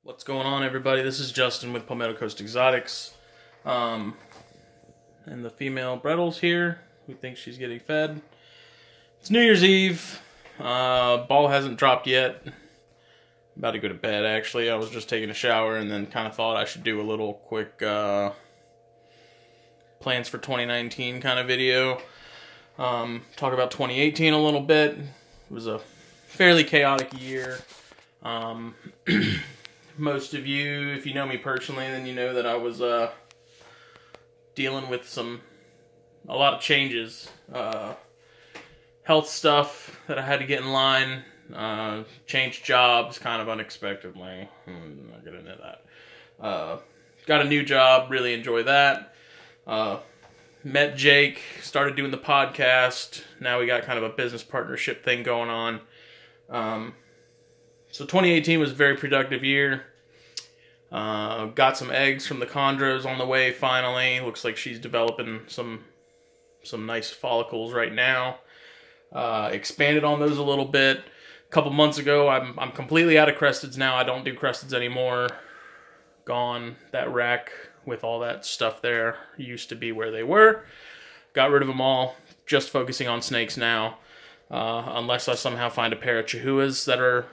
What's going on, everybody? This is Justin with Palmetto Coast Exotics. And the female Brettles here, who thinks she's getting fed. It's New Year's Eve. Ball hasn't dropped yet. About to go to bed, actually. I was just taking a shower and then kind of thought I should do a little quick plans for 2019 kind of video. Talk about 2018 a little bit. It was a fairly chaotic year. Most of you, if you know me personally, then you know that I was dealing with a lot of changes. Health stuff that I had to get in line. Changed jobs kind of unexpectedly. I'm not getting into that. Got a new job, really enjoy that. Met Jake, started doing the podcast. Now we got kind of a business partnership thing going on. So 2018 was a very productive year. Got some eggs from the chondros on the way finally. Looks like she's developing some nice follicles right now. Expanded on those a little bit. A couple months ago, I'm completely out of cresteds now. I don't do cresteds anymore. Gone. That rack with all that stuff there used to be where they were. Got rid of them all. Just focusing on snakes now. Unless I somehow find a pair of Chihuahuas that are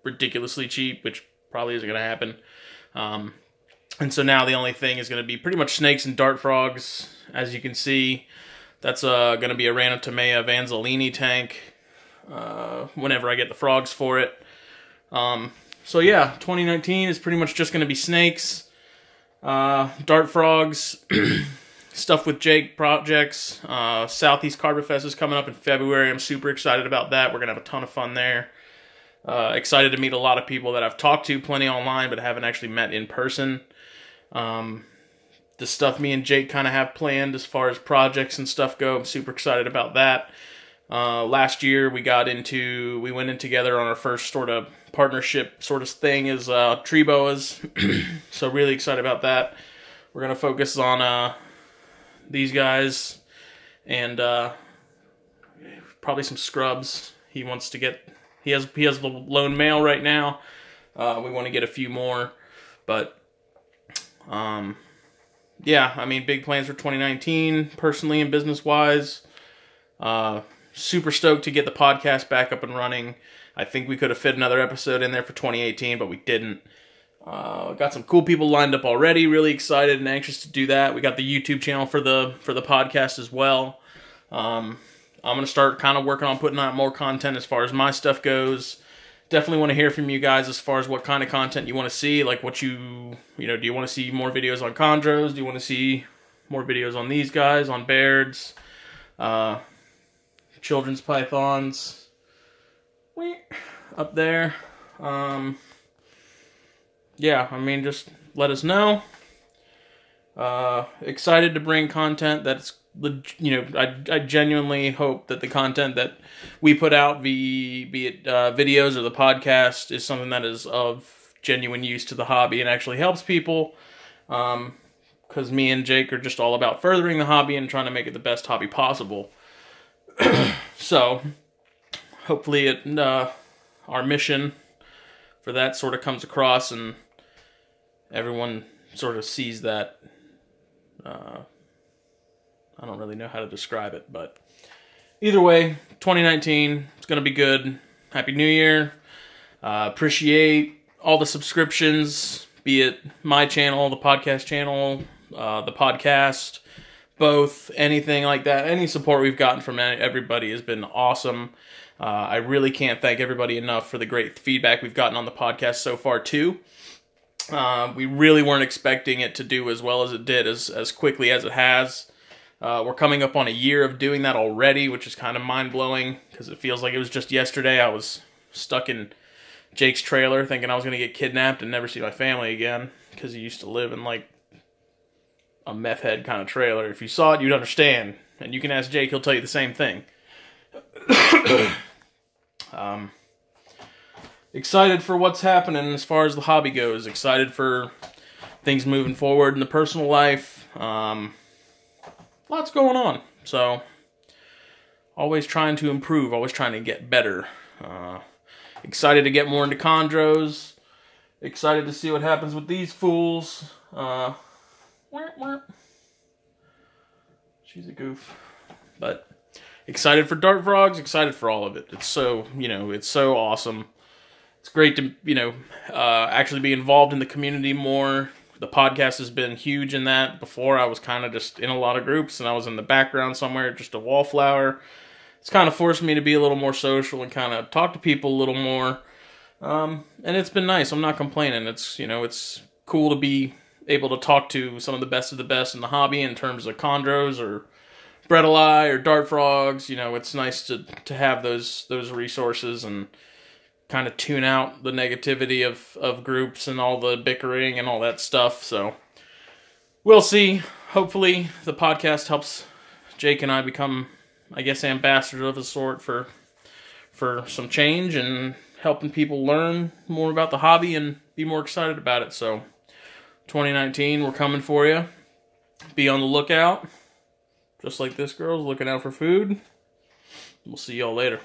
ridiculously cheap, which probably isn't going to happen. And so now the only thing is going to be pretty much snakes and dart frogs. As you can see, that's going to be a Rana Tomea Vanzolini tank whenever I get the frogs for it. So yeah, 2019 is pretty much just going to be snakes, dart frogs, stuff with Jake projects. Southeast Carpet Fest is coming up in February. I'm super excited about that. We're going to have a ton of fun there. Excited to meet a lot of people that I've talked to plenty online but haven't actually met in person. The stuff me and Jake kind of have planned as far as projects and stuff go, I'm super excited about that. Last year we went in together on our first sort of partnership sort of thing as tree boas. So really excited about that. We're going to focus on these guys and probably some scrubs. He wants to get... He has the lone male right now. We want to get a few more. But, yeah, I mean, big plans for 2019, personally and business-wise. Super stoked to get the podcast back up and running. I think we could have fit another episode in there for 2018, but we didn't. Got some cool people lined up already. Really excited and anxious to do that. We got the YouTube channel for the podcast as well. I'm going to start kind of working on putting out more content as far as my stuff goes. Definitely want to hear from you guys as far as what kind of content you want to see. Like what do you want to see more videos on chondros? Do you want to see more videos on these guys, on Bairds, children's pythons, up there? Yeah, I mean, just let us know. Excited to bring content that's, I genuinely hope that the content that we put out, be it videos or the podcast, is something that is of genuine use to the hobby and actually helps people. Because me and Jake are just all about furthering the hobby and trying to make it the best hobby possible. So, hopefully our mission for that sort of comes across and everyone sort of sees that. I don't really know how to describe it, but either way, 2019, it's going to be good. Happy New Year. Appreciate all the subscriptions, be it my channel, the podcast channel, the podcast, both, anything like that. Any support we've gotten from everybody has been awesome. I really can't thank everybody enough for the great feedback we've gotten on the podcast so far, too. We really weren't expecting it to do as well as it did, as quickly as it has. We're coming up on a year of doing that already, which is kind of mind-blowing, because it feels like it was just yesterday. I was stuck in Jake's trailer thinking I was going to get kidnapped and never see my family again, because he used to live in, like, a meth head kind of trailer. If you saw it, you'd understand, and you can ask Jake, he'll tell you the same thing. Excited for what's happening as far as the hobby goes. Excited for things moving forward in the personal life. Lots going on. So, always trying to improve. Always trying to get better. Excited to get more into chondros. Excited to see what happens with these fools. She's a goof. But excited for Dart Frogs, excited for all of it. It's so, it's so awesome. It's great to, actually be involved in the community more. The podcast has been huge in that. Before, I was kind of just in a lot of groups, and I was in the background somewhere, just a wallflower. It's kind of forced me to be a little more social and kind of talk to people a little more. And it's been nice. I'm not complaining. It's, it's cool to be able to talk to some of the best in the hobby in terms of chondros or Bredli or Dart Frogs. It's nice to have those resources and kind of tune out the negativity of groups and all the bickering and all that stuff. So we'll see. Hopefully the podcast helps Jake and I become, I guess, ambassadors of a sort for some change and helping people learn more about the hobby and be more excited about it. So 2019, we're coming for you. Be on the lookout. Just like this girl's looking out for food. We'll see y'all later.